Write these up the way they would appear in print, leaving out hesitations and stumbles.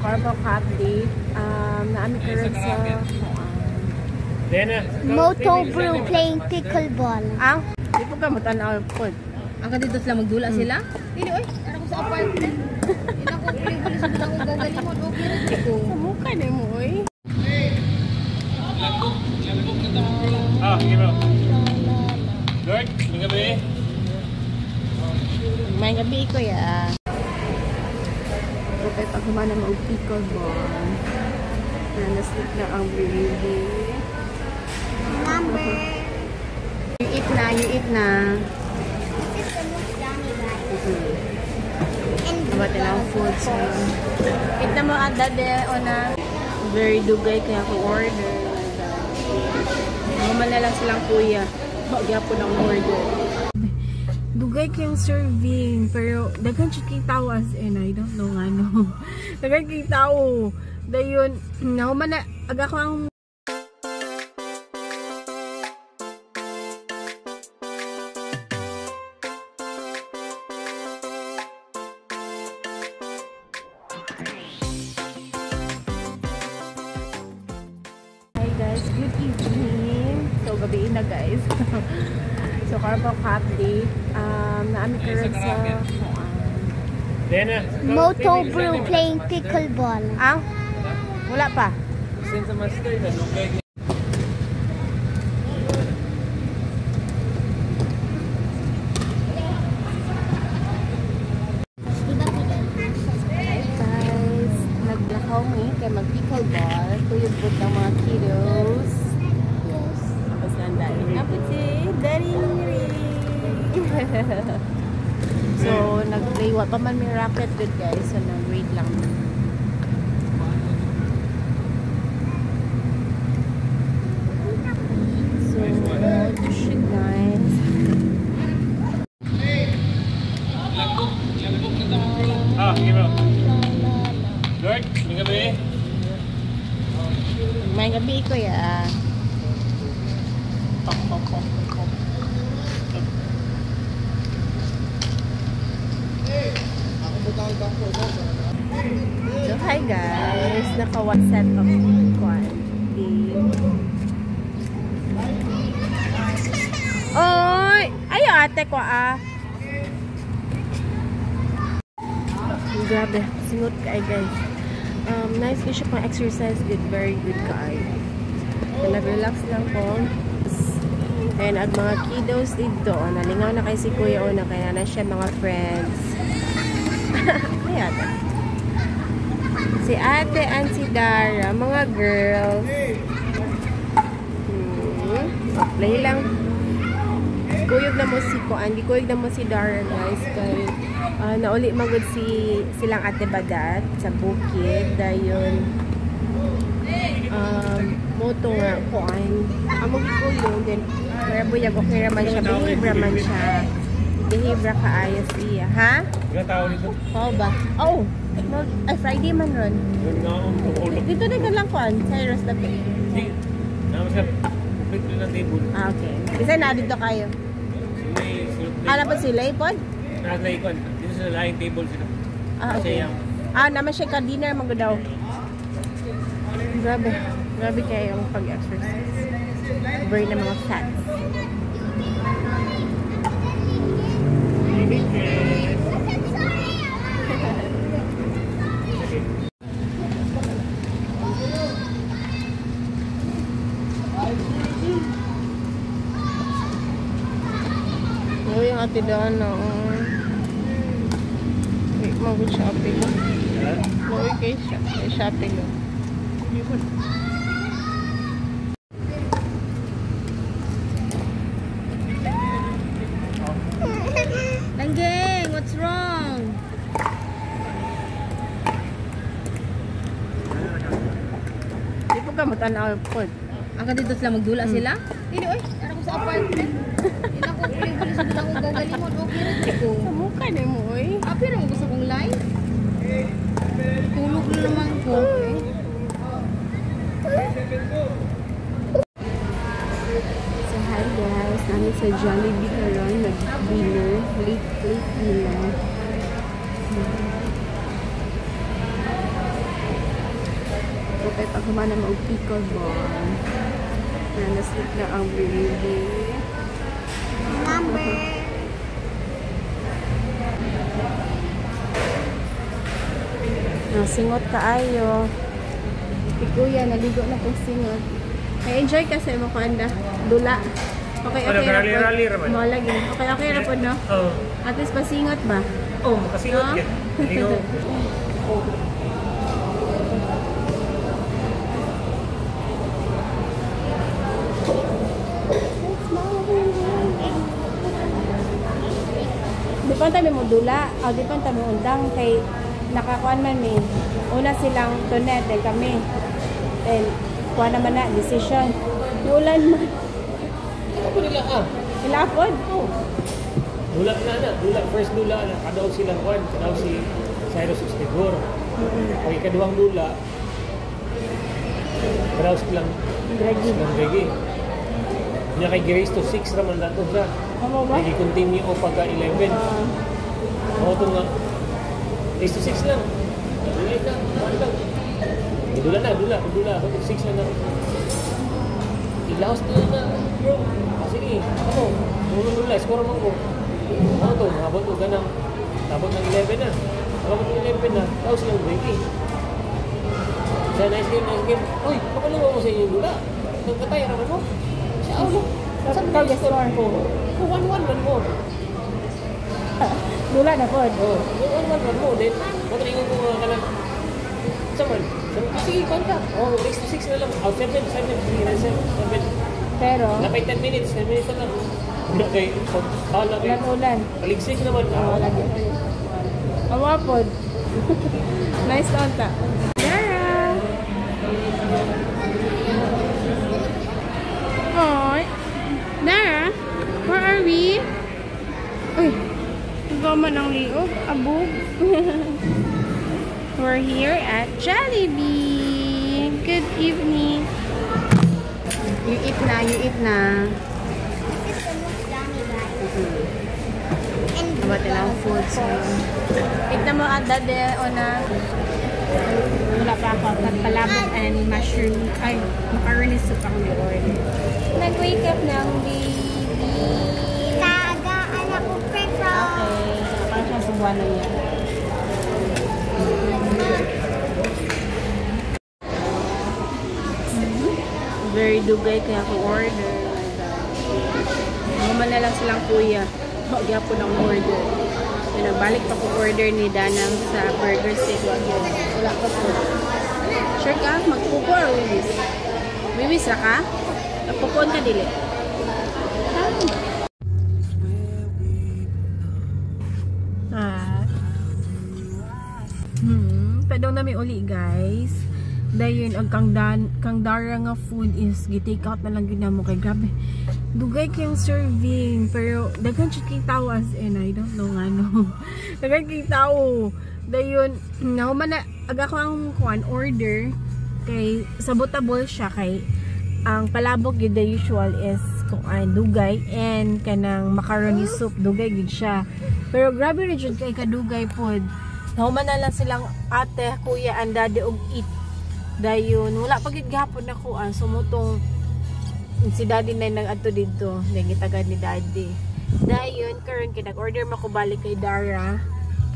Carbo update. Naami karon sa Moto Brew playing pickleball. Ang di po ka matanaw po. Ang kadito sila magdula sila. Dili oy, ara ko sa apartment. Ina ko pili sa lang ko galimon o pero ko. Mukha na mo oy. Give up. Good. Gabi. May gabi ko ya. Okay, pag humana mo pickleball. Naslip na ang baby. Number. You eat na, you eat na. This is the most yummy one. Diba tinang food so eat na mo at dade o na very dugay kaya ko order. Maman na lang silang kuya. Bagya po ng order. Dugay kayong serving pero daghan siya kayong tao as in I don't know ano. Daghan kayong tao. Dayon, nahuman na aga ko ang Hi guys, good evening. So gabi na guys. So Carbo update. Naami karon sa Moto Brew playing pickleball. Ang wala pa. Since master na lugay. Guys, naglakaw mi kay mag-pickleball. Tuyod po ng mga kiddos. Yes. Tapos nandain. Kapit si Daddy. So, nag-play. Wa pa man may racket good guys. So, nag-wait lang. So, ito siya guys. Give up. Good. Gabi. May gabi ko ya. So, hi guys. Naka-one set of quad game. Oy! Ayo ate ko Grabe. Singot ka guys. Nice ko siya pang exercise. Good. Very good ka nag-relax lang po. And ang mga kiddos dito. Nalingaw na kay si Kuya o na kaya na siya mga friends. Ayan. Si ate and si Dara. Mga girls. Play lang. Kuyog na mo si Kuan. Di kuyog na mo si Dara guys. Kaya nauli magod silang ate Badat sa bukid. Dayon. Moto nga Kuan. Amog kuyog. Then, kaya buyag okay raman siya. Behave raman siya. Behave ra kaayos iya. Ha? Ilang tao dito? Oo ba? Oh! Ay, Friday man ron. Dito na lang Kuan. Cyrus na po. Hindi. Naman sa complete lang table. Okay. Kasi na dito kayo. Ano po sila ipon? Nasa ikon. Dito sa lying table sila. Okay. Naman siya ka-dinner mag daw. Grabe. Grabe kayo yung pag-exercise. Burn na mga fats. Yung ate doon mag-shopping. Mauwi kay shopping. Langgeng, what's wrong? Di po ka matanaw po. Ang kadito sila magdula sila. Dili oy, ara ko sa apartment. Ina ko pili sa lang ko galimon o pero ko. Sa mukha na mo oy. Pero mo gusto kong line. Tulog na naman ko. So hi guys, namin sa Jollibee karon nag-dinner, late dinner. ko kay pagkumana mo og pickleball. Na naslit na ang baby. Number. Singot kaayo. Si Kuya, naligo na pong singot. May enjoy kasi mo ko anda. Dula. Okay, Ano, okay. rally raman? Mo lagi. Okay, okay ra pod no? Oo. At least pasingot ba? Oh, makasingot No? yan. Ligo. Di pa tayo mo dula. O, di pa tayo mo undang kay nakakuan man may una silang tunet then kami. Then, kuha naman na, decision. Ulan man. Ano po nila ka? Ilapod? Dula na. Dula. First dula na. Kadaw silang kwan. Kadaw si Cyrus Ustigor. Pag ikaduhang dula, kadaw silang Gregi. Gregi. Niya kay Grace to 6 raman dato siya. Ano ba? Hindi continue o pagka 11. Oo, ito nga. Grace to 6 lang. Dulay ka. Balik lang. Dula na. 6 na. Ilaos na na. Bro. Sige. Ako. Dula. Score mo ko. Ano to? Habot ko ganang. Habot ng 11 na. Habot ng 11 na. Tapos silang breaking. Sa nice game. Uy, papaluwa mo sa inyo dula. Nagkatay naman mo. Siya ako. Saan ka score ko? 1-1 man mo. Dula na po. Oh, 1-1 man mo. Then, matalingon ko nga ka lang. Saman. Sige, konta. Oh, 6 na lang. Oh, 7. Sige, 7. Pero, Napay 10 minutes. 10 minutes na lang. Okay, bawal na kayo. ulan-ulan. Kaligsik naman. Lagi. Awapod. Nice onta. Dara! Hoy! Dara! Where are we? Uy! Gama ng liog. Abog. We're here at Jollibee. Good evening. You eat na. This is the most yummy, guys. And Abati lang food. So, tignan mo at dade o na wala pa ako. Palabok and mushroom. Ay, macaroni soup ako ni order. Nag-wake up ng baby. Kagaan ako, Petra. Okay. So, parang siyang subuan na yan. Very dugay kaya ako order. Naman na lang silang kuya. Kaya po ng order. So, nagbalik pa ko order ni Danang sa burger steak. Wala pa po. Sure ka? Magpupo or wiwis? Wiwis na ka? Nagpupon ka dili. Pedong namin uli guys. Dayon ang kang dara nga food is gi-take out na lang gyud namo kay grabe. Dugay kayong serving pero daghan jud kay tao as in I don't know ano. Daghan kay tao. Dayon nahuman na aga ko ang kuan order kay sabotable siya kay ang palabok gyud the usual is kuan dugay and kanang macaroni soup dugay gyud siya. Pero grabe rin jud kay kadugay pod. Nahuman na lang silang ate, kuya, and daddy og eat. Dayon, wala pa gid gihapon nako sumutong si daddy na nag-adto dito, nagitagad ni daddy. Dayon, karon kay nag-order mako balik kay Dara.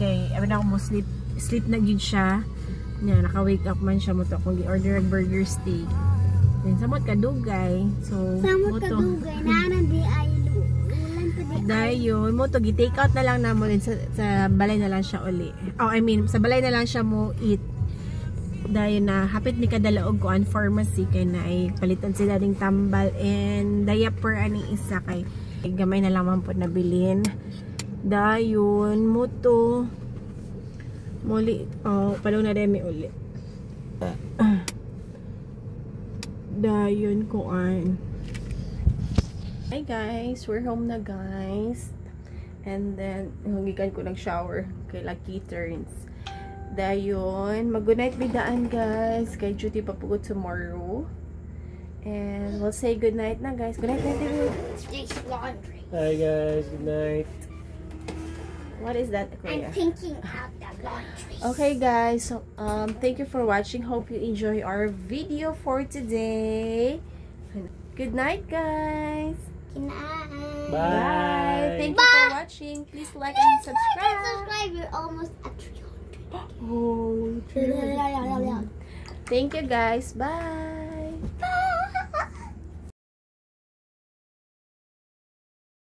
Kay abi na ako mo sleep na gid siya. Nya naka-wake up man siya mo to akong gi-order og burger steak. Then samot kadugay. So, Samot kadugay. Naanan di ay ulan pa di. Dayon, mo to gi-take out na lang namo din sa balay na lang siya uli. Oh, I mean, sa balay na lang siya mo eat. Dayon na hapit ni kadalaog ko an pharmacy kay na ay palitan sila ding tambal and diaper ani isa kay gamay na lang man po nabilin. Dayon mo to muli palong na demi uli. Dayon ko an. Hi guys, we're home na guys. And then hugikan ko ng shower kay Lucky Turns. Dayon, mag-good night bidaan guys. Kay duty pa po tomorrow. And we'll say good night na guys. Good night, It's laundry. Hi guys, good night. What is that, I'm Kuya? thinking out the Okay guys, so thank you for watching. Hope you enjoy our video for today. Good night guys. Kinaan. Bye. Thank you for watching. Please like and subscribe. Subscribe. You're almost at 300. Oh, Yeah. thank you guys. Bye.